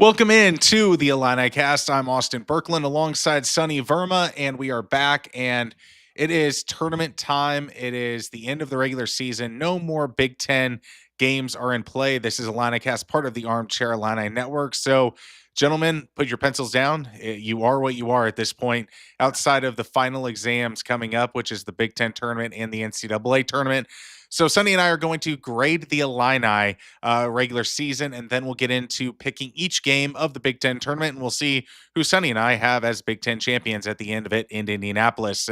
Welcome in to the Illinicast. I'm Austin Berkland alongside Sunny Verma, and we are back. And it is tournament time. It is the end of the regular season. No more Big Ten games are in play. This is Illinicast, part of the Armchair Illini Network. So, gentlemen, put your pencils down. You are what you are at this point. Outside of the final exams coming up, which is the Big Ten tournament and the NCAA tournament. So, Sunny and I are going to grade the Illini regular season, and then we'll get into picking each game of the Big Ten tournament, and we'll see who Sonny and I have as Big Ten champions at the end of it in Indianapolis.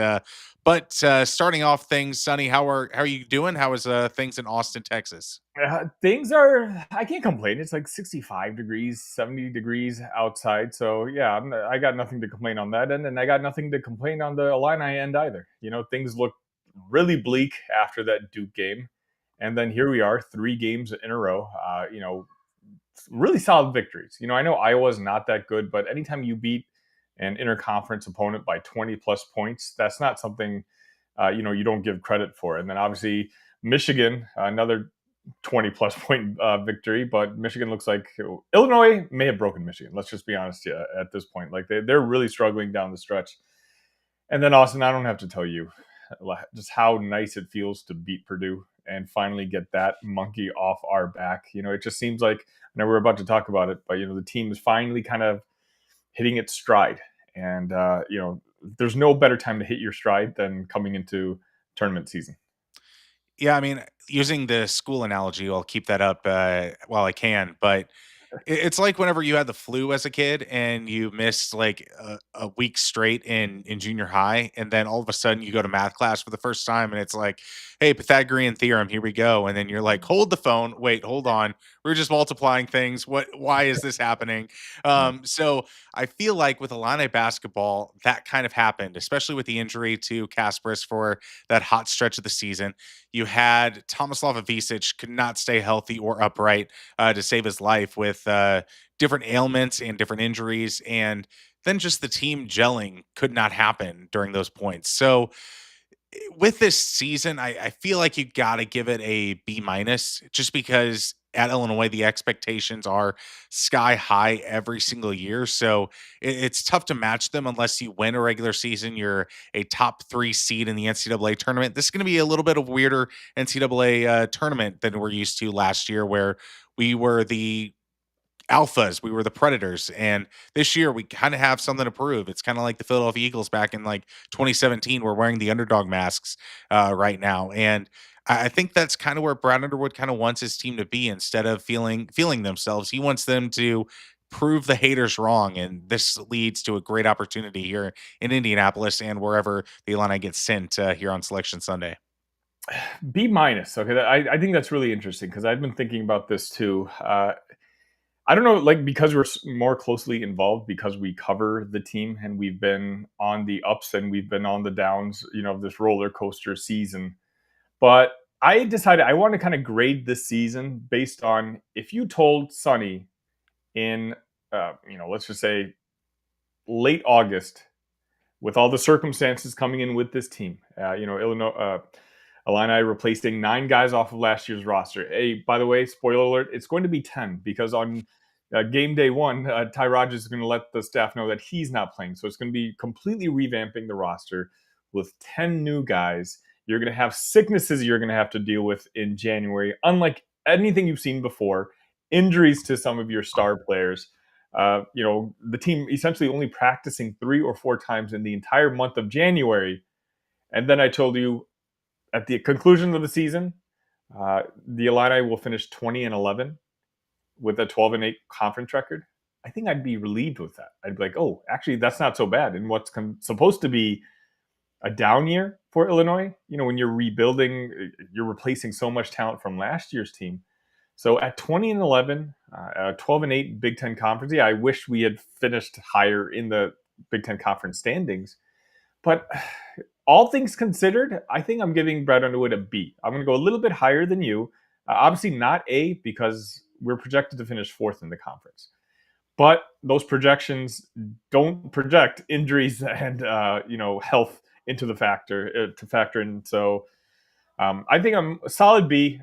But starting off things, Sonny, how are you doing? How is things in Austin, Texas? Things are, I can't complain. It's like 65 degrees, 70 degrees outside. So, yeah, I got nothing to complain on that end. And I got nothing to complain on the Illini end either. Things look really bleak after that Duke game. And then here we are, 3 games in a row. Really solid victories. I know Iowa's not that good, but anytime you beat an interconference opponent by 20 plus points, that's not something, you don't give credit for. And then obviously, Michigan, another 20 plus point victory, but Michigan looks like Illinois may have broken Michigan. Let's just be honest at this point. Like they're really struggling down the stretch. And then Austin, I don't have to tell you just how nice it feels to beat Purdue and finally get that monkey off our back. It just seems like, I know we're about to talk about it, but the team is finally kind of hitting its stride. And there's no better time to hit your stride than coming into tournament season. Yeah, I mean, using the school analogy, I'll keep that up while I can. But it's like whenever you had the flu as a kid and you missed like a week straight in junior high, and then all of a sudden you go to math class for the first time, and it's like, "Hey, Pythagorean theorem, here we go." And then you're like, "Hold the phone, wait, hold on, we're just multiplying things. What? Why is this happening?" So I feel like with Illini basketball, that kind of happened, especially with the injury to Kasparis for that hot stretch of the season. You had Tomislav Ivisic could not stay healthy or upright to save his life with different ailments and different injuries. And then just the team gelling could not happen during those points. So with this season, I feel like you got to give it a B minus just because at Illinois, the expectations are sky high every single year. So it's tough to match them unless you win a regular season. You're a top 3 seed in the NCAA tournament. This is going to be a little bit of weirder NCAA tournament than we're used to last year, where we were the alphas, we were the predators, and this year we kind of have something to prove. It's kind of like the Philadelphia Eagles back in like 2017. We're wearing the underdog masks right now, and I think that's kind of where Brad Underwood kind of wants his team to be. Instead of feeling themselves, he wants them to prove the haters wrong, and this leads to a great opportunity here in Indianapolis and wherever the Illini gets sent here on Selection Sunday. B minus. Okay, I think that's really interesting because I've been thinking about this too. I don't know, like because we're more closely involved because we cover the team and we've been on the ups and we've been on the downs, of this roller coaster season. But I decided I want to kind of grade this season based on if you told Sonny in, let's just say late August, with all the circumstances coming in with this team, Illinois, Illini replacing 9 guys off of last year's roster. Hey, by the way, spoiler alert, it's going to be 10 because on game day one, Ty Rogers is going to let the staff know that he's not playing. So it's going to be completely revamping the roster with 10 new guys. You're going to have sicknesses you're going to have to deal with in January, unlike anything you've seen before, injuries to some of your star players. The team essentially only practicing 3 or 4 times in the entire month of January. And then I told you at the conclusion of the season, the Illini will finish 20-11 with a 12-8 conference record. I think I'd be relieved with that. I'd be like, oh, actually, that's not so bad. And what's supposed to be a down year for Illinois, when you're rebuilding, you're replacing so much talent from last year's team. So at 20-11, 12-8 Big Ten conference, yeah, I wish we had finished higher in the Big Ten conference standings. But all things considered, I think I'm giving Brad Underwood a B. I'm going to go a little bit higher than you. Obviously not A because we're projected to finish 4th in the conference. But those projections don't project injuries and health into the factor to factor in. So I think I'm a solid B.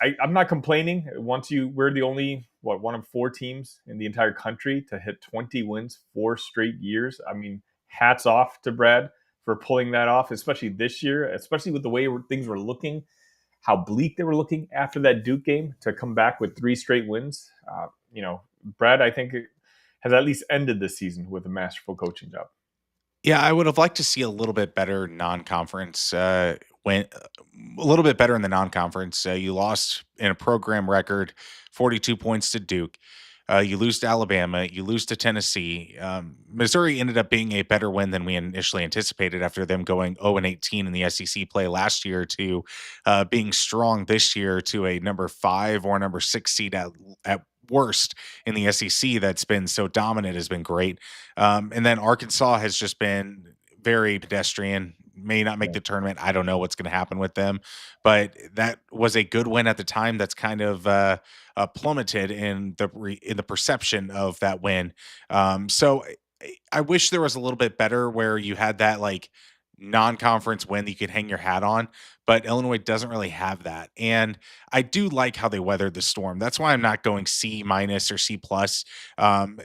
I'm not complaining. We're the only one of four teams in the entire country to hit 20 wins 4 straight years. I mean, hats off to Brad for pulling that off, especially this year, especially with the way things were looking, how bleak they were looking after that Duke game to come back with 3 straight wins. Brad, I think, has at least ended this season with a masterful coaching job. Yeah, I would have liked to see a little bit better non-conference, when a little bit better in the non-conference. You lost in a program record 42 points to Duke. You lose to Alabama, you lose to Tennessee. Missouri ended up being a better win than we initially anticipated after them going 0 and 18 in the SEC play last year to being strong this year to a number 5 or number 6 seed at worst in the SEC that's been so dominant has been great. And then Arkansas has just been very pedestrian. May not make Yeah. the tournament. I don't know what's going to happen with them, but that was a good win at the time. That's kind of plummeted in the perception of that win. So I wish there was a little bit better where you had that like non-conference win that you could hang your hat on, but Illinois doesn't really have that. And I do like how they weathered the storm. That's why I'm not going C minus or C plus. Um,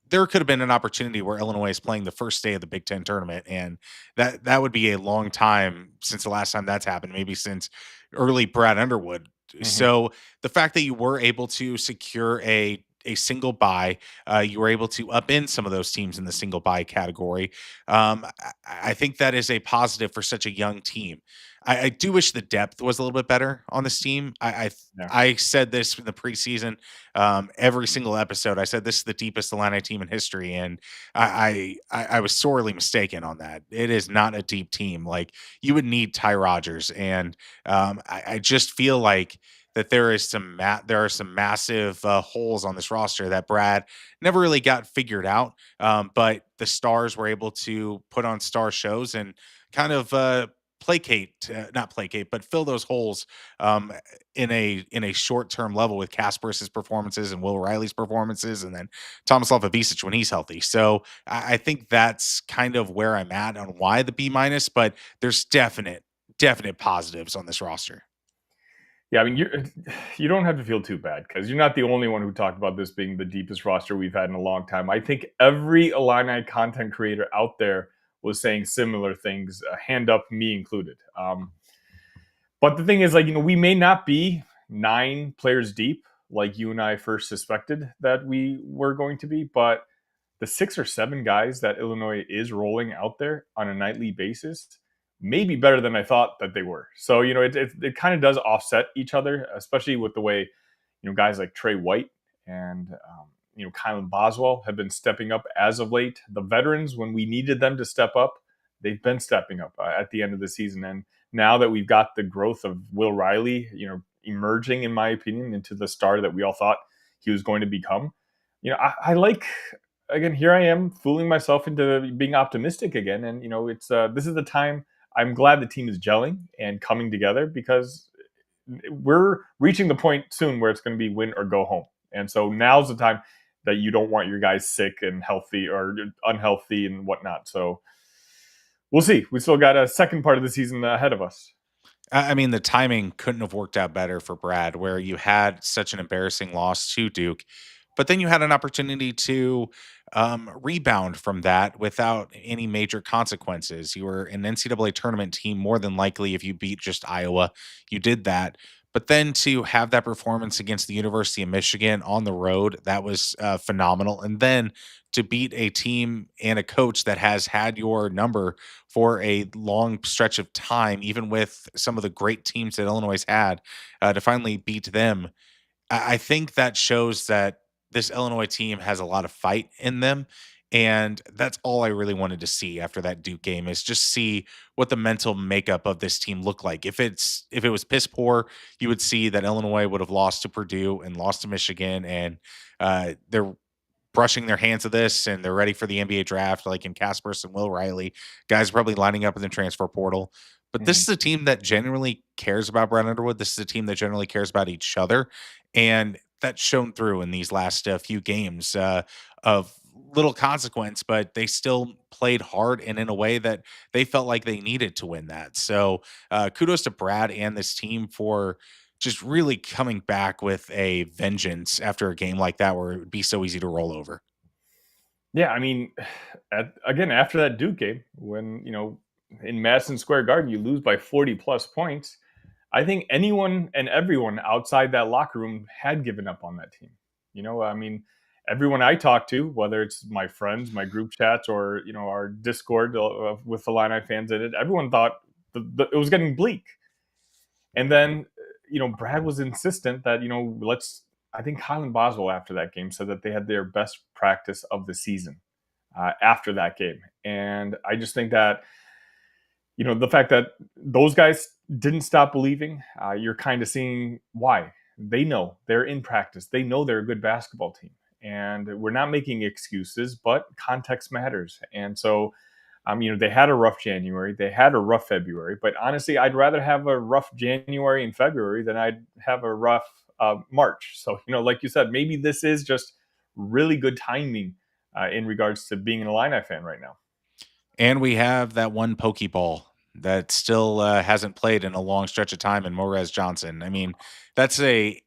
there could have been an opportunity where Illinois is playing the first day of the Big Ten tournament, and that would be a long time since the last time that's happened, maybe since early Brad Underwood. Mhm. So the fact that you were able to secure a single buy, you were able to upend some of those teams in the single buy category. I think that is a positive for such a young team. I do wish the depth was a little bit better on this team. Yeah. I said this in the preseason, every single episode. I said this is the deepest Illini team in history, and I was sorely mistaken on that. It is not a deep team. Like you would need Ty Rogers, and I just feel like that there are some massive holes on this roster that Brad never really got figured out. But the stars were able to put on star shows and kind of not placate, but fill those holes um, in a short term level with Kasparis's performances and Will Riley's performances, and then Thomas Lopavicic when he's healthy. So I think that's kind of where I'm at on why the B minus, but there's definite positives on this roster. Yeah, I mean, you don't have to feel too bad because you're not the only one who talked about this being the deepest roster we've had in a long time. I think every Illini content creator out there was saying similar things, hand up, me included. But the thing is, like, we may not be 9 players deep like you and I first suspected that we were going to be, but the 6 or 7 guys that Illinois is rolling out there on a nightly basis may be better than I thought that they were. So, it kind of does offset each other, especially with the way, guys like Trey White and, Kylan Boswell have been stepping up as of late. The veterans, when we needed them to step up, they've been stepping up at the end of the season. And now that we've got the growth of Will Riley, emerging, in my opinion, into the star that we all thought he was going to become, I like, again, here I am fooling myself into being optimistic again. And it's this is the time I'm glad the team is gelling and coming together because we're reaching the point soon where it's going to be win or go home. And so now's the time that you don't want your guys sick and healthy or unhealthy and whatnot. So we'll see. We still got a second part of the season ahead of us. I mean, the timing couldn't have worked out better for Brad, where you had such an embarrassing loss to Duke, but then you had an opportunity to rebound from that without any major consequences. You were an NCAA tournament team more than likely if you beat just Iowa. You did that. But then to have that performance against the University of Michigan on the road, that was phenomenal. And then to beat a team and a coach that has had your number for a long stretch of time, even with some of the great teams that Illinois had, to finally beat them. I think that shows that this Illinois team has a lot of fight in them. And that's all I really wanted to see after that Duke game is just see what the mental makeup of this team looked like. If it was piss poor, you would see that Illinois would have lost to Purdue and lost to Michigan, and they're brushing their hands of this and they're ready for the NBA draft, like in Casper's and Will Riley. Guys are probably lining up in the transfer portal. But this Mhm. is a team that generally cares about Brad Underwood. This is a team that generally cares about each other. And that's shown through in these last few games of little consequence, but they still played hard and in a way that they felt like they needed to win that. So kudos to Brad and this team for just really coming back with a vengeance after a game like that where it would be so easy to roll over. Yeah, I mean, again, after that Duke game, when in Madison Square Garden you lose by 40 plus points, I think anyone and everyone outside that locker room had given up on that team. I mean, everyone I talk to, whether it's my friends, my group chats, or our Discord with the Illini fans in it, everyone thought it was getting bleak. And then, Brad was insistent that let's. I think Kylan Boswell after that game said that they had their best practice of the season after that game, and I just think that the fact that those guys didn't stop believing, you're kind of seeing why. They know they're in practice. They know they're a good basketball team. And we're not making excuses, but context matters. And so, they had a rough January, they had a rough February, but honestly, I'd rather have a rough January and February than I'd have a rough March. So, like you said, maybe this is just really good timing in regards to being an Illini fan right now. And we have that one Pokeball that still hasn't played in a long stretch of time in Morez Johnson. I mean, that's a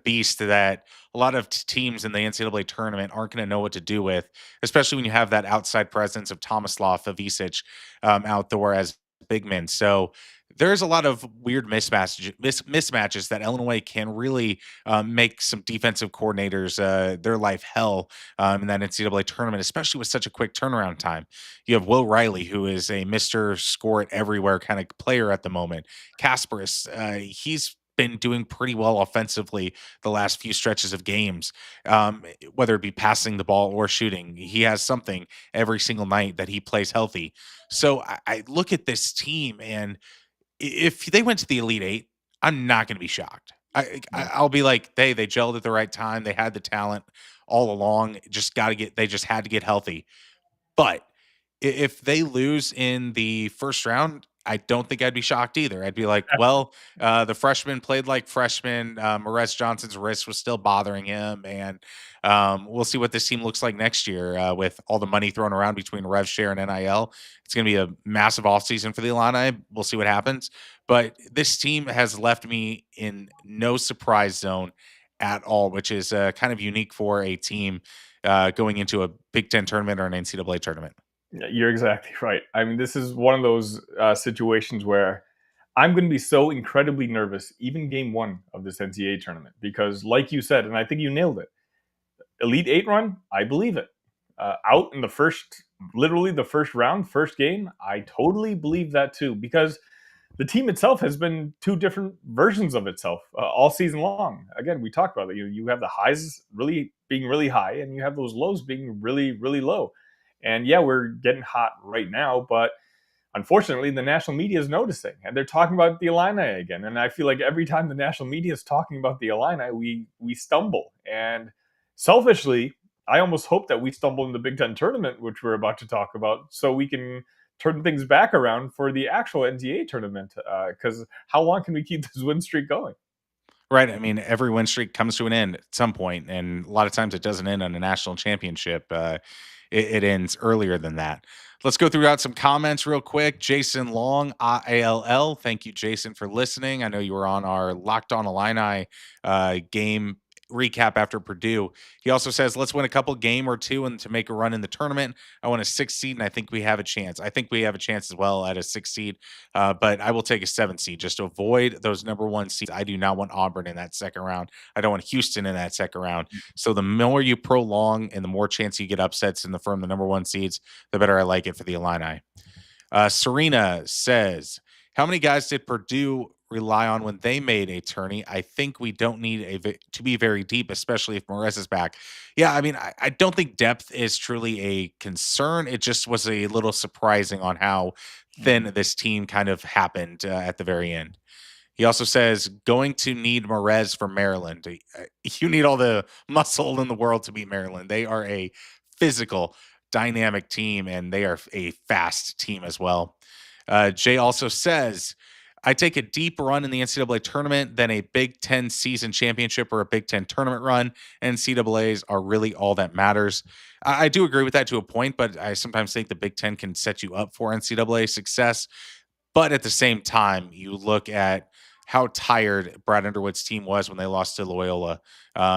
beast that a lot of teams in the NCAA tournament aren't going to know what to do with, especially when you have that outside presence of Tomislav Ivisic out there as big men. So there's a lot of weird mismatches that Illinois can really make some defensive coordinators their life hell in that NCAA tournament, especially with such a quick turnaround time. You have Will Riley, who is a Mr. Score It Everywhere kind of player at the moment. Kasparis, he's been doing pretty well offensively the last few stretches of games, whether it be passing the ball or shooting. He has something every single night that he plays healthy. So I look at this team, and if they went to the Elite Eight, I'm not going to be shocked. Yeah. I'll be like, they gelled at the right time. They had the talent all along. They just had to get healthy. But if they lose in the first round, I don't think I'd be shocked either. I'd be like, well, the freshman played like freshmen. Morez Johnson's wrist was still bothering him, and we'll see what this team looks like next year with all the money thrown around between rev share and NIL. It's going to be a massive offseason for the Illini. We'll see what happens. But this team has left me in no surprise zone at all, which is kind of unique for a team going into a Big Ten tournament or an NCAA tournament. Yeah, you're exactly right. I mean, this is one of those situations where I'm going to be so incredibly nervous, even game one of this NCAA tournament, because, like you said, and I think you nailed it, Elite Eight run, I believe it. Out in the first, literally the first round, first game, I totally believe that too, because the team itself has been two different versions of itself all season long. Again, we talked about it. You have the highs really being really high, and you have those lows being really, really low. And yeah, we're getting hot right now, but unfortunately, the national media is noticing, and they're talking about the Illini again. And I feel like every time the national media is talking about the Illini, we stumble. And selfishly, I almost hope that we stumble in the Big Ten tournament, which we're about to talk about, so we can turn things back around for the actual NCAA tournament. Because how long can we keep this win streak going? Right. I mean, every win streak comes to an end at some point, and a lot of times it doesn't end on a national championship. It ends earlier than that. Let's go through out some comments real quick. Jason Long, IALL. Thank you, Jason, for listening. I know you were on our Locked On Illini game recap after Purdue. He also says, let's win a couple game or two and to make a run in the tournament. I want a 6 seed, and I think we have a chance. I think we have a chance as well at a 6 seed, but I will take a 7 seed just to avoid those number one seeds. I do not want Auburn in that second round. I don't want Houston in that second round. So the more you prolong and the more chance you get upsets in the number one seeds, the better I like it for the Illini. Serena says, how many guys did Purdue rely on when they made a tourney? I think we don't need to be very deep, especially if Morez is back. Yeah, I mean, I don't think depth is truly a concern. It just was a little surprising on how thin this team kind of happened at the very end. He also says, going to need Morez for Maryland. You need all the muscle in the world to beat Maryland. They are a physical, dynamic team, and they are a fast team as well. Jay also says, I take a deep run in the NCAA tournament than a Big Ten season championship or a Big Ten tournament run. NCAAs are really all that matters. I do agree with that to a point, but I sometimes think the Big Ten can set you up for NCAA success. But at the same time, you look at how tired Brad Underwood's team was when they lost to Loyola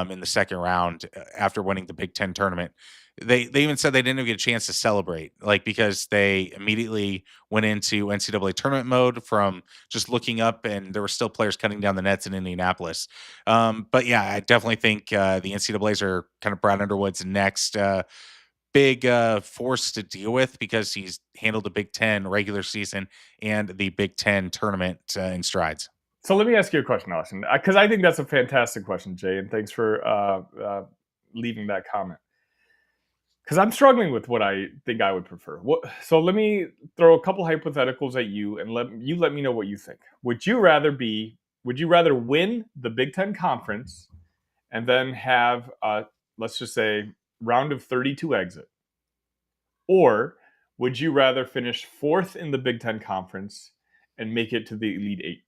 in the second round after winning the Big Ten tournament. They even said they didn't even get a chance to celebrate, like because they immediately went into NCAA tournament mode from just looking up, and there were still players cutting down the nets in Indianapolis. But yeah, I definitely think the NCAA's are kind of Brad Underwood's next big force to deal with because he's handled the Big Ten regular season and the Big Ten tournament in strides. So let me ask you a question, Austin, because I think that's a fantastic question, Jay, and thanks for leaving that comment. Because I'm struggling with what I think I would prefer. So let me throw a couple hypotheticals at you, and let me know what you think. Would you rather win the Big Ten conference and then have let's just say round of 32 exit, or would you rather finish fourth in the Big Ten conference and make it to the Elite Eight?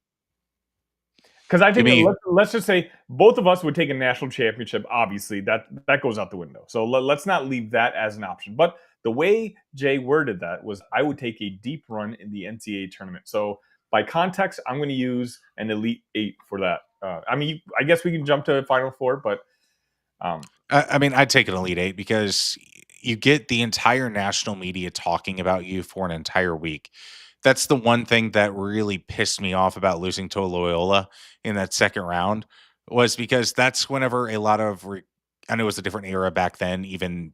Because I Give think me let's just say both of us would take a national championship. Obviously, that goes out the window. So let's not leave that as an option. But the way Jay worded that was, I would take a deep run in the NCAA tournament. So by context, I'm going to use an Elite Eight for that. I mean, I guess we can jump to Final Four, but um, I mean, I'd take an Elite Eight because you get the entire national media talking about you for an entire week. That's the one thing that really pissed me off about losing to Loyola in that second round was because that's whenever a lot of I know it was a different era back then, even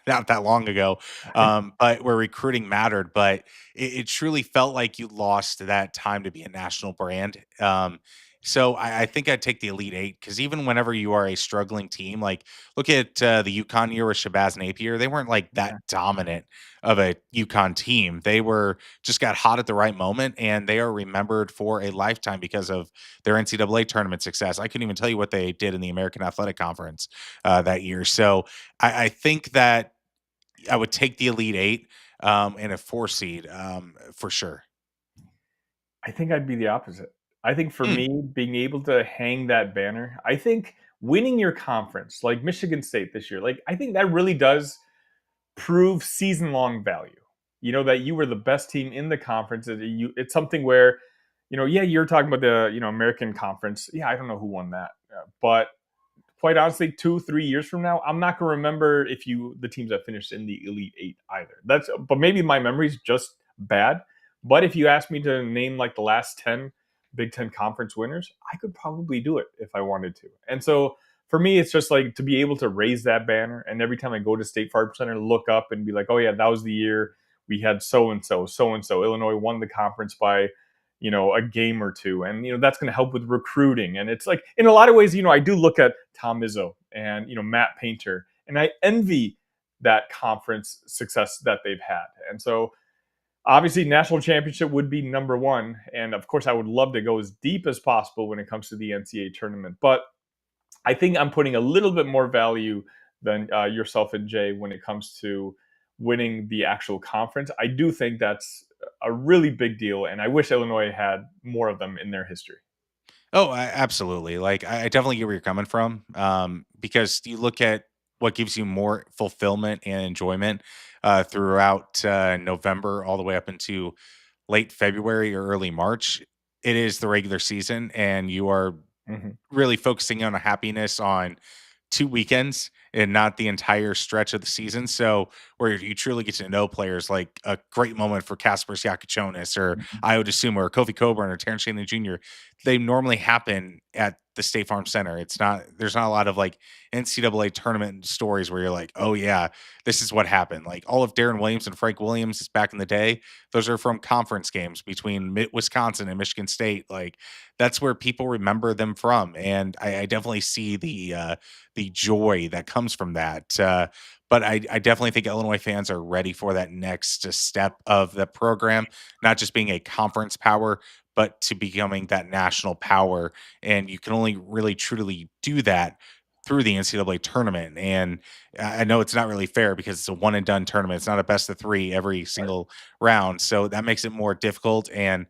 not that long ago, but where recruiting mattered. But it truly felt like you lost that time to be a national brand. So I think I'd take the Elite Eight because even whenever you are a struggling team, like look at the UConn year with Shabazz Napier, they weren't like that yeah. dominant of a UConn team. They were just got hot at the right moment, and they are remembered for a lifetime because of their NCAA tournament success. I couldn't even tell you what they did in the American Athletic Conference that year. So I think that I would take the Elite Eight and a four seed for sure. I think I'd be the opposite. I think for Mm. me, being able to hang that banner, I think winning your conference, like Michigan State this year, like I think that really does prove season long value. You know that you were the best team in the conference. It's something where, yeah, you're talking about the American Conference. Yeah, I don't know who won that, but quite honestly, 2-3 years from now, I'm not going to remember if the teams that finished in the Elite Eight either. But maybe my memory's just bad. But if you ask me to name like the last 10 Big Ten conference winners, I could probably do it if I wanted to. And so for me, it's just like to be able to raise that banner. And every time I go to State Farm Center, look up and be like, oh, yeah, that was the year we had so and so, so and so. Illinois won the conference by a game or two, and that's going to help with recruiting. And it's like in a lot of ways, I do look at Tom Izzo and Matt Painter, and I envy that conference success that they've had. And so obviously national championship would be number one, and of course I would love to go as deep as possible when it comes to the NCAA tournament. But I think I'm putting a little bit more value than yourself and Jay when it comes to winning the actual conference. I do think that's a really big deal, and I wish Illinois had more of them in their history. Oh, absolutely. Like I definitely get where you're coming from. Because you look at what gives you more fulfillment and enjoyment throughout November all the way up into late February or early March. It is the regular season, and you are Hmm. really focusing on a happiness on 2 weekends and not the entire stretch of the season. So where you truly get to know players, like a great moment for Casper Siakachonis or Io DeSumo or Kofi Coburn or Terrence Shanley Jr., they normally happen at the State Farm Center. There's not a lot of like NCAA tournament stories where you're like, oh yeah, this is what happened. Like all of Darren Williams and Frank Williams back in the day, those are from conference games between Wisconsin and Michigan State. Like that's where people remember them from. And I definitely see the joy that comes from that. But I definitely think Illinois fans are ready for that next step of the program, not just being a conference power, but to becoming that national power. And you can only really truly do that through the NCAA tournament. And I know it's not really fair because it's a one and done tournament. It's not a best of three every Right. single round. So that makes it more difficult. And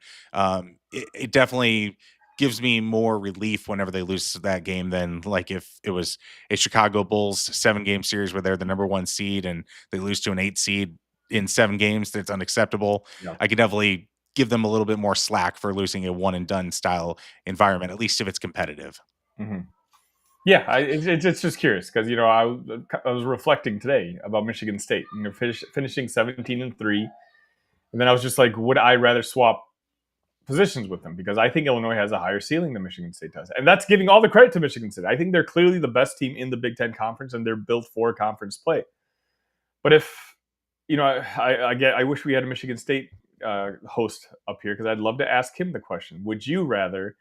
it definitely gives me more relief whenever they lose that game than like if it was a Chicago Bulls 7 game series where they're the number one seed and they lose to an 8 seed in 7 games. That's unacceptable. Yeah. I could definitely give them a little bit more slack for losing a one and done style environment, at least if it's competitive. Mhm. Yeah, it's just curious because I was reflecting today about Michigan State, finishing 17-3, and then I was just like, would I rather swap positions with them? Because I think Illinois has a higher ceiling than Michigan State does, and that's giving all the credit to Michigan State. I think they're clearly the best team in the Big Ten Conference, and they're built for conference play. But if I wish we had a Michigan State host up here because I'd love to ask him the question: would you rather?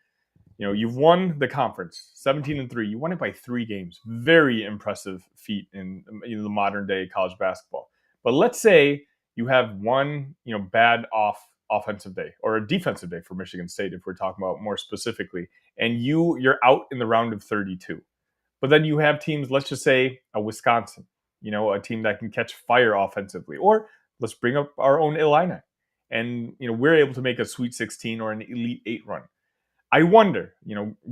You've won the conference 17-3. You won it by 3 games. Very impressive feat in the modern day college basketball. But let's say you have one bad offensive day or a defensive day for Michigan State, if we're talking about more specifically, and you're out in the round of 32. But then you have teams, let's just say a Wisconsin, a team that can catch fire offensively, or let's bring up our own Illini, and we're able to make a Sweet 16 or an Elite 8 run. I wonder,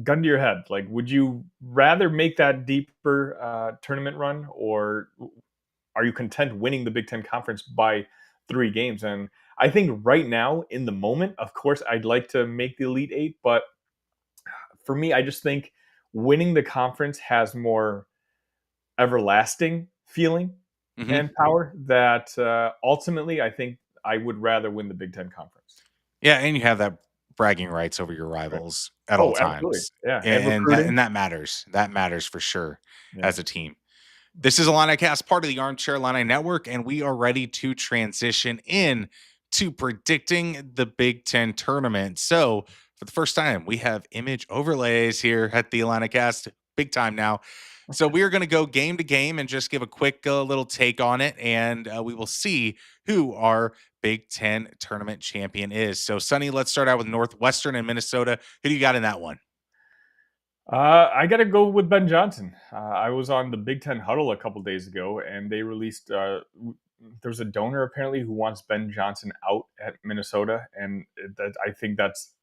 gun to your head, like, would you rather make that deeper tournament run, or are you content winning the Big Ten Conference by 3 games? And I think right now, in the moment, of course, I'd like to make the Elite Eight, but for me, I just think winning the conference has more everlasting feeling Hmm. and power that ultimately I think I would rather win the Big Ten Conference. Yeah, and you have that bragging rights over your Right. rivals at all Oh, absolutely. times, Yeah. And and that recruiting. and that matters. That matters for sure Yeah. as a team. This is Illinicast, part of the Armchair Illini Network, and we are ready to transition in to predicting the Big Ten tournament. So, for the first time, we have image overlays here at the Illinicast, big time now. So, we are going to go game to game and just give a quick little take on it, and we will see who our Big Ten tournament champion is. So, Sonny, let's start out with Northwestern and Minnesota. Who do you got in that one? I got to go with Ben Johnson. I was on the Big Ten Huddle a couple days ago, and they released. There's a donor apparently who wants Ben Johnson out at Minnesota, and I think that's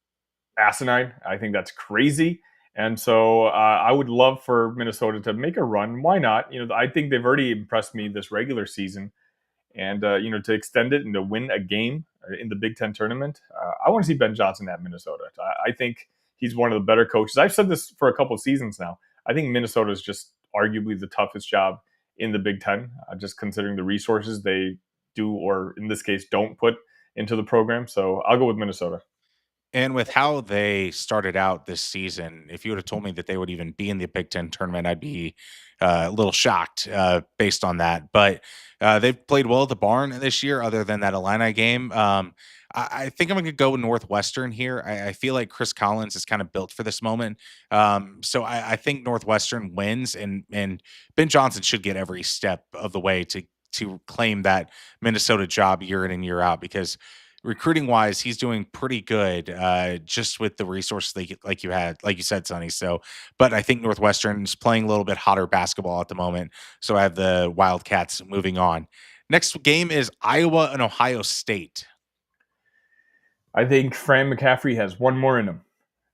asinine. I think that's crazy. And so I would love for Minnesota to make a run. Why not? I think they've already impressed me this regular season, and to extend it and to win a game in the Big Ten tournament. I want to see Ben Johnson at Minnesota. I think he's one of the better coaches. I've said this for a couple of seasons now. I think Minnesota is just arguably the toughest job in the Big Ten, just considering the resources they do, or in this case, don't put into the program. So I'll go with Minnesota. And with how they started out this season, if you would have told me that they would even be in the Big Ten tournament, I'd be a little shocked based on that. But they've played well at the barn this year, other than that Illini game. I think I'm going to go with Northwestern here. I feel like Chris Collins is kind of built for this moment. So I think Northwestern wins, and Ben Johnson should get every step of the way to claim that Minnesota job year in and year out, because recruiting wise, he's doing pretty good, just with the resources like you said, Sonny. So, but I think Northwestern is playing a little bit hotter basketball at the moment. So I have the Wildcats moving on. Next game is Iowa and Ohio State. I think Fran McCaffrey has one more in him.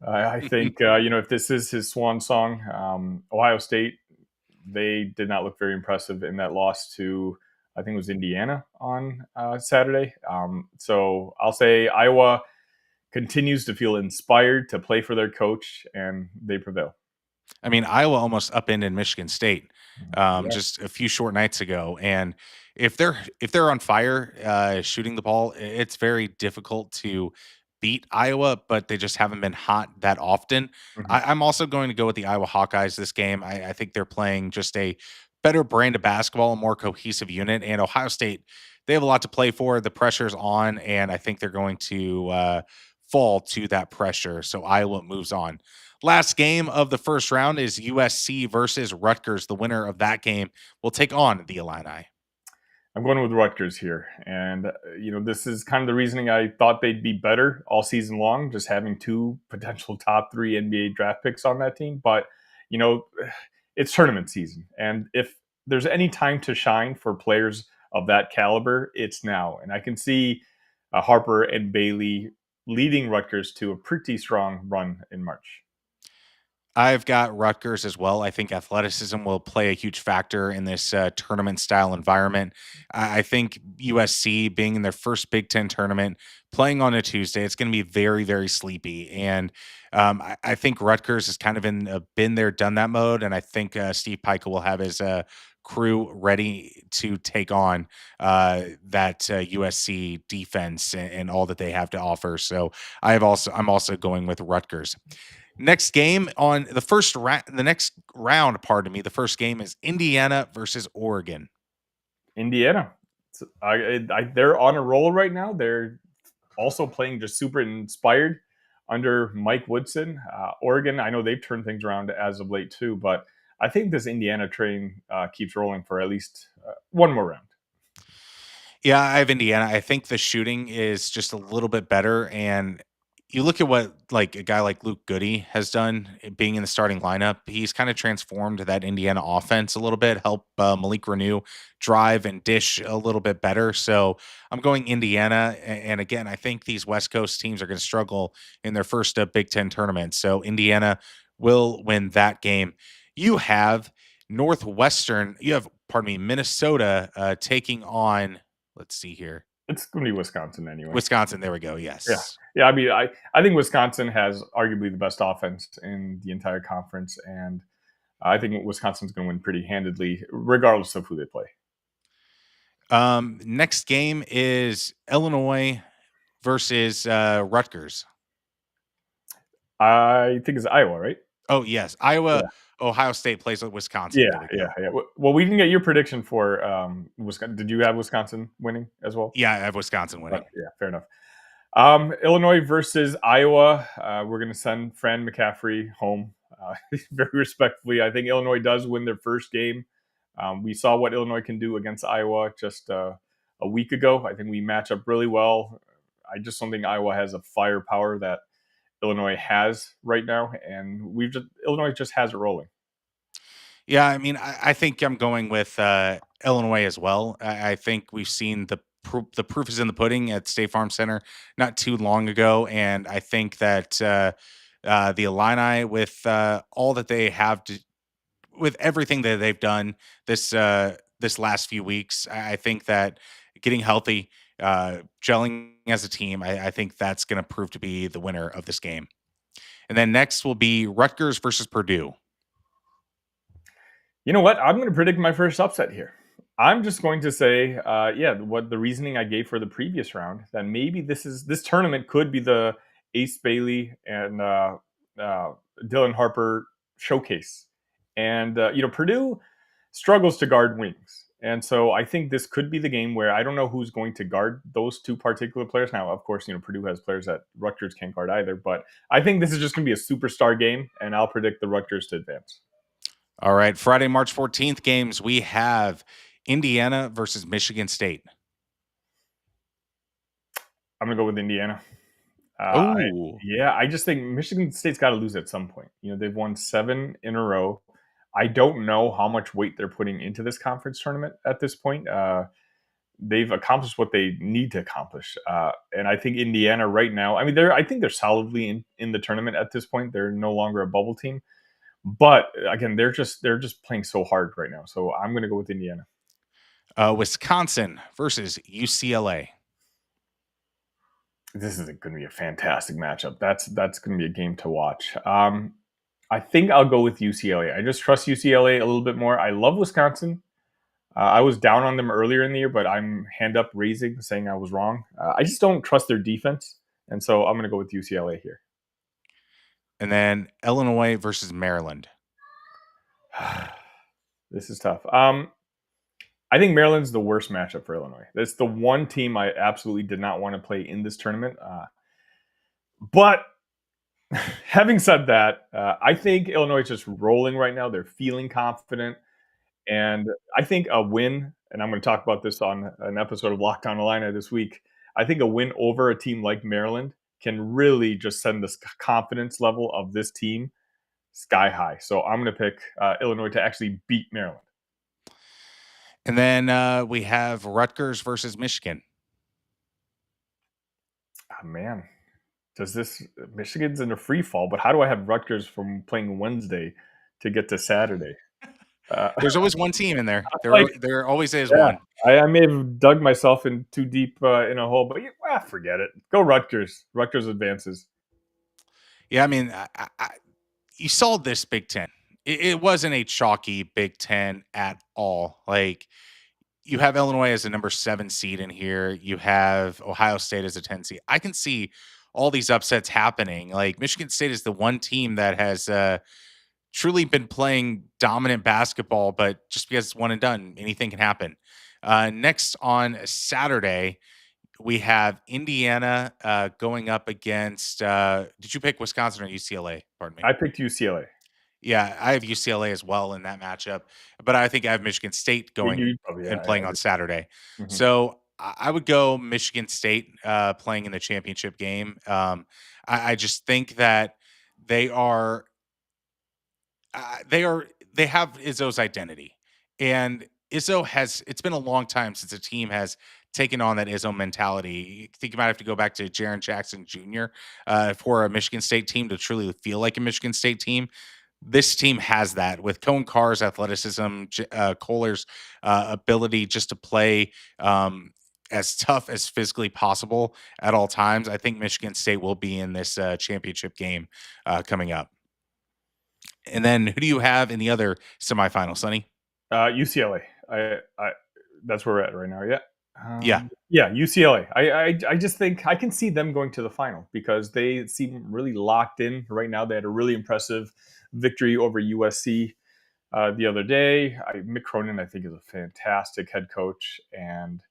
I think if this is his swan song, Ohio State, they did not look very impressive in that loss to, I think it was Indiana on Saturday. So I'll say Iowa continues to feel inspired to play for their coach, and they prevail. I mean, Iowa almost upended Michigan State Yeah. just a few short nights ago, and if they're on fire shooting the ball, it's very difficult to beat Iowa. But they just haven't been hot that often. Mhm. I'm also going to go with the Iowa Hawkeyes this game. I think they're playing just a better brand of basketball, a more cohesive unit, and Ohio State, they have a lot to play for. The pressure's on, and I think they're going to fall to that pressure. So Iowa moves on. Last game of the first round is USC versus Rutgers. The winner of that game will take on the Illini. I'm going with Rutgers here. And, this is kind of the reasoning I thought they'd be better all season long, just having 2 potential top 3 NBA draft picks on that team. But, you know, it's tournament season. And if there's any time to shine for players of that caliber, it's now. And I can see Harper and Bailey leading Rutgers to a pretty strong run in March. I've got Rutgers as well. I think athleticism will play a huge factor in this tournament style environment. I think USC being in their first Big Ten tournament, playing on a Tuesday, it's going to be very, very sleepy. And I think Rutgers is kind of in a been there, done that mode. And I think Steve Pica will have his crew ready to take on that USC defense and all that they have to offer. So I'm also going with Rutgers. Next game on the next round, pardon me, the first game is Indiana versus Oregon. Indiana. They're on a roll right now. They're also playing just super inspired under Mike Woodson. Oregon, I know they've turned things around as of late too, but I think this Indiana train keeps rolling for at least one more round. Yeah, I have Indiana. I think the shooting is just a little bit better. And you look at what like a guy like Luke Goody has done being in the starting lineup. He's kind of transformed that Indiana offense a little bit, help Malik Renew drive and dish a little bit better. So I'm going Indiana. And again, I think these West Coast teams are going to struggle in their first Big Ten tournament. So Indiana will win that game. You have pardon me, Minnesota taking on. Let's see here. It's going to be Wisconsin anyway. Wisconsin, there we go, Yeah. yes. Yeah. I mean, I think Wisconsin has arguably the best offense in the entire conference. And I think Wisconsin's going to win pretty handedly, regardless of who they play. Next game is Illinois versus, Rutgers. I think it's Iowa, right? Oh, yes, Ohio State plays with Wisconsin, Yeah, there we yeah, go. yeah. Well, we didn't get your prediction for Wisconsin. Did you have Wisconsin winning as well? Yeah, I have Wisconsin winning. Yeah, fair enough. Illinois versus Iowa. We're going to send Fran McCaffrey home very respectfully. I think Illinois does win their first game. We saw what Illinois can do against Iowa just a week ago. I think we match up really well. I just don't think Iowa has a firepower that Illinois has right now, and Illinois just has it rolling. Yeah, I mean, I think I'm going with, Illinois as well. I think we've seen the proof is in the pudding at State Farm Center not too long ago, and I think that, the Illini with, all that they have to with everything that they've done this last few weeks, I think that getting healthy, gelling as a team, I think that's going to prove to be the winner of this game. And then next will be Rutgers versus Purdue. You know what? I'm going to predict my first upset here. I'm just going to say, yeah, what the reasoning I gave for the previous round, that maybe this tournament could be the Ace Bailey and Dylan Harper showcase. And Purdue struggles to guard wings, and so I think this could be the game where I don't know who's going to guard those two particular players. Now, of course, Purdue has players that Rutgers can't guard either, but I think this is just going to be a superstar game, and I'll predict the Rutgers to advance. All right, Friday, March 14th games, we have Indiana versus Michigan State. I'm gonna go with Indiana. Oh, I just think Michigan State's got to lose at some point. They've won 7 in a row. I don't know how much weight they're putting into this conference tournament at this point. They've accomplished what they need to accomplish, and I think Indiana right now. I mean, I think they're solidly in the tournament at this point. They're no longer a bubble team, but again, they're just playing so hard right now. So I'm going to go with Indiana. Wisconsin versus UCLA. This is going to be a fantastic matchup. That's going to be a game to watch. I think I'll go with UCLA. I just trust UCLA a little bit more. I love Wisconsin. I was down on them earlier in the year, but I'm hand up raising, saying I was wrong. I just don't trust their defense, and so I'm going to go with UCLA here. And then Illinois versus Maryland. This is tough. I think Maryland's the worst matchup for Illinois. That's the one team I absolutely did not want to play in this tournament. But having said that, I think Illinois is just rolling right now. They're feeling confident. And I think a win, and I'm going to talk about this on an episode of Lockdown Illini this week. I think a win over a team like Maryland can really just send the confidence level of this team sky high. So I'm going to pick Illinois to actually beat Maryland. And then we have Rutgers versus Michigan. Oh, man. does this Michigan's in a free fall, but how do I have Rutgers from playing Wednesday to get to Saturday? There's always one team in there. Like, There always is yeah, one. I may have dug myself in too deep in a hole, but forget it. Go Rutgers. Rutgers advances. Yeah, I mean, you saw this Big Ten. It wasn't a chalky Big Ten at all. Like you have Illinois as a number 7 seed in here. You have Ohio State as a 10 seed. I can see all these upsets happening. Like Michigan State is the one team that has truly been playing dominant basketball, but just because it's one and done, anything can happen. Next on Saturday, we have Indiana going up against. Did you pick Wisconsin or UCLA? Pardon me. I picked UCLA. Yeah, I have UCLA as well in that matchup, but I think I have Michigan State going You probably, and yeah. playing on Saturday. Mhm. So I would go Michigan State playing in the championship game. I just think that they are they have Izzo's identity, and Izzo has. It's been a long time since a team has taken on that Izzo mentality. I think you might have to go back to Jaron Jackson Jr. For a Michigan State team to truly feel like a Michigan State team. This team has that with Cone Carr's athleticism, Kohler's ability just to play as tough as physically possible at all times. I think Michigan State will be in this championship game coming up. And then who do you have in the other semifinal, Sonny? UCLA. I that's where we're at right now. Yeah. Yeah, Yeah, UCLA. I just think I can see them going to the final because they seem really locked in right now. They had a really impressive victory over USC the other day. Mick Cronin, I think, is a fantastic head coach, and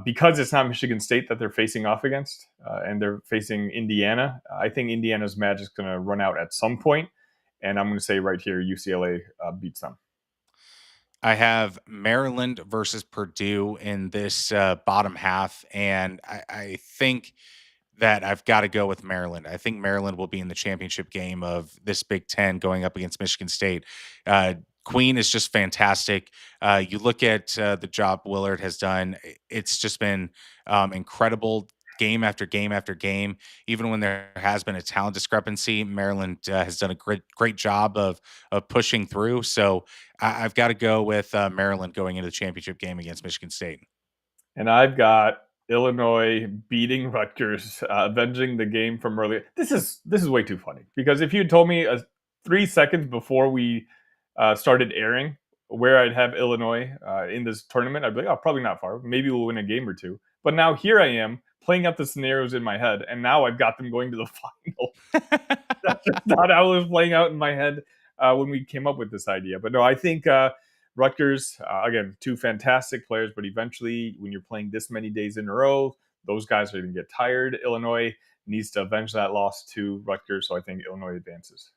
because it's not Michigan State that they're facing off against, and they're facing Indiana, I think Indiana's magic is going to run out at some point, and I'm going to say right here, UCLA beats them. I have Maryland versus Purdue in this bottom half, and I think that I've got to go with Maryland. I think Maryland will be in the championship game of this Big Ten going up against Michigan State. Uh, Queen is just fantastic. You look at the job Willard has done, it's just been incredible game after game after game. Even when there has been a talent discrepancy, Maryland has done a great job of pushing through. So I've got to go with Maryland going into the championship game against Michigan State. And I've got Illinois beating Rutgers, avenging the game from earlier. This is way too funny because if you had told me 3 seconds before we started airing where I'd have Illinois in this tournament, I'd be like, oh, probably not far. Maybe we'll win a game or two. But now here I am playing out the scenarios in my head, and now I've got them going to the final. That's just not how it was playing out in my head when we came up with this idea. But no, I think Rutgers, again, two fantastic players, but eventually, when you're playing this many days in a row, those guys are going to get tired. Illinois needs to avenge that loss to Rutgers, so I think Illinois advances.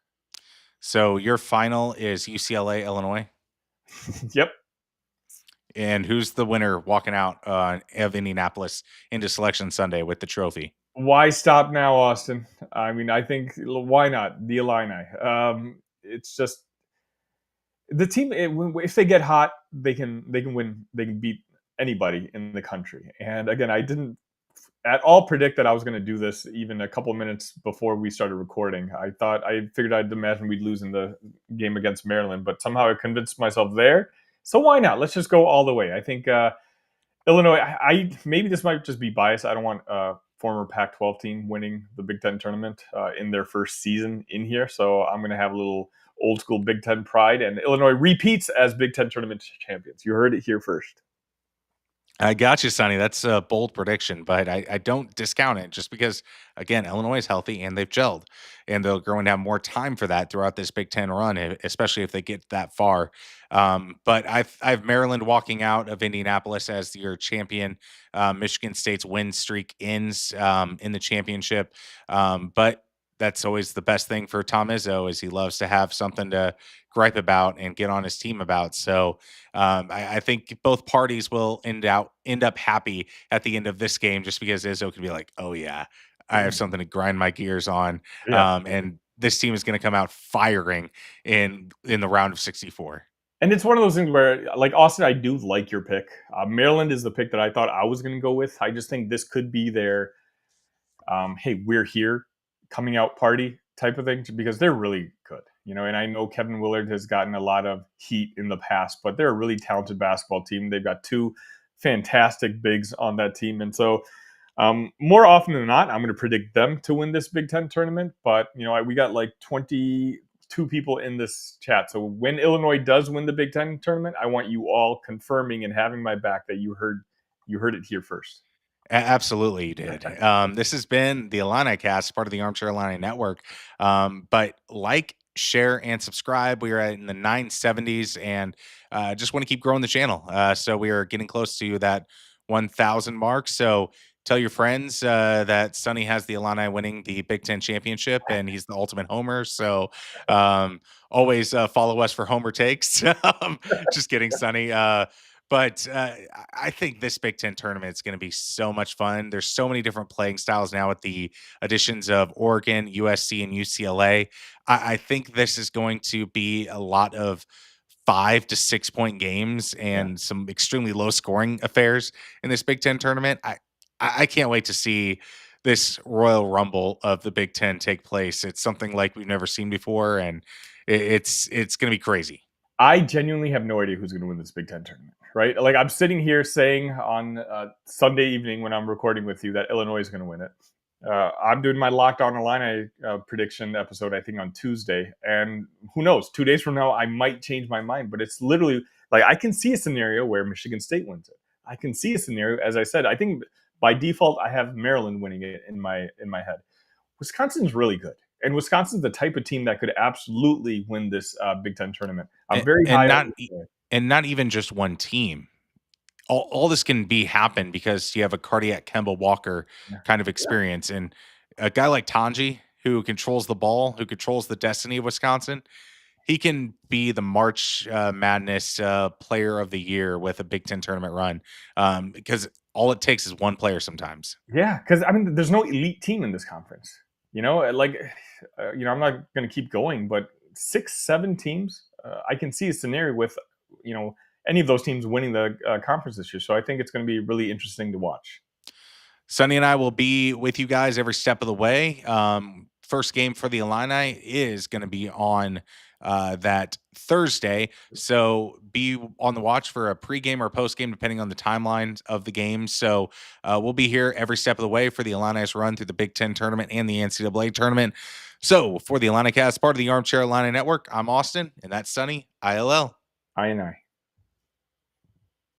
So your final is UCLA, Illinois. Yep. And who's the winner walking out of Indianapolis into Selection Sunday with the trophy? Why stop now, Austin? I mean, I think why not the Illini? It's just the team. If they get hot, they can win. They can beat anybody in the country. And again, I didn't at all predict that I was going to do this even a couple of minutes before we started recording. I figured I'd imagine we'd lose in the game against Maryland, but somehow I convinced myself there. So why not? Let's just go all the way. I think Illinois. I maybe this might just be bias. I don't want former Pac-12 team winning the Big Ten tournament in their first season in here, so I'm going to have a little old school Big Ten pride, and Illinois repeats as Big Ten tournament champions. You heard it here first. I got you, Sonny. That's a bold prediction, but I don't discount it just because, again, Illinois is healthy and they've gelled, and they're going to have more time for that throughout this Big Ten run, especially if they get that far. But I've Maryland walking out of Indianapolis as your champion. Michigan State's win streak ends in the championship, but that's always the best thing for Tom Izzo is he loves to have something to gripe about and get on his team about. So I think both parties will end up happy at the end of this game, just because Izzo can be like, "Oh yeah, I have something to grind my gears on," Yeah. and this team is going to come out firing in the round of 64. And it's one of those things where, like Austin, I do like your pick. Maryland is the pick that I thought I was going to go with. I just think this could be their hey, we're here coming out party type of thing, because they're really good. And I know Kevin Willard has gotten a lot of heat in the past, but they're a really talented basketball team. They've got two fantastic bigs on that team. And so more often than not, I'm going to predict them to win this Big Ten tournament. But we got like 22 people in this chat. So when Illinois does win the Big Ten tournament, I want you all confirming and having my back that you heard it here first. Absolutely, you did. This has been the Illinicast, part of the Armchair Illini Network. But like, share, and subscribe. We are in the 970s, and just want to keep growing the channel. So we are getting close to that 1,000 mark. So tell your friends that Sonny has the Illini winning the Big Ten championship, and he's the ultimate homer. So always follow us for homer takes. Just kidding, Sonny. But I think this Big Ten tournament is going to be so much fun. There's so many different playing styles now with the additions of Oregon, USC, and UCLA. I think this is going to be a lot of 5 to 6 point games Yeah. and some extremely low scoring affairs in this Big Ten tournament. I can't wait to see this Royal Rumble of the Big Ten take place. It's something like we've never seen before, and it's going to be crazy. I genuinely have no idea who's going to win this Big Ten tournament, right? Like, I'm sitting here saying on Sunday evening when I'm recording with you that Illinois is going to win it. I'm doing my Locked On Illini prediction episode, I think, on Tuesday. And who knows, 2 days from now, I might change my mind. But it's literally like, I can see a scenario where Michigan State wins it. I can see a scenario, as I said, I think by default, I have Maryland winning it in my head. Wisconsin's really good. And Wisconsin's the type of team that could absolutely win this Big Ten tournament. I'm and, very and high not on e- this. and not even just one team. All this can be happen because you have a cardiac Kemba Walker Yeah. kind of experience, and a guy like Tanji who controls the ball, who controls the destiny of Wisconsin. He can be the March Madness Player of the Year with a Big Ten tournament run, because all it takes is one player sometimes. Yeah, because I mean, there's no elite team in this conference. I'm not going to keep going, but 6, 7 teams, I can see a scenario with, any of those teams winning the conference this year. So I think it's going to be really interesting to watch. Sonny and I will be with you guys every step of the way. First game for the Illini is going to be on that Thursday. So be on the watch for a pregame or postgame, depending on the timelines of the game. So we'll be here every step of the way for the Illini's run through the Big Ten tournament and the NCAA tournament. So for the Illinicast, part of the Armchair Illini Network, I'm Austin, and that's Sonny, ILL. I and I.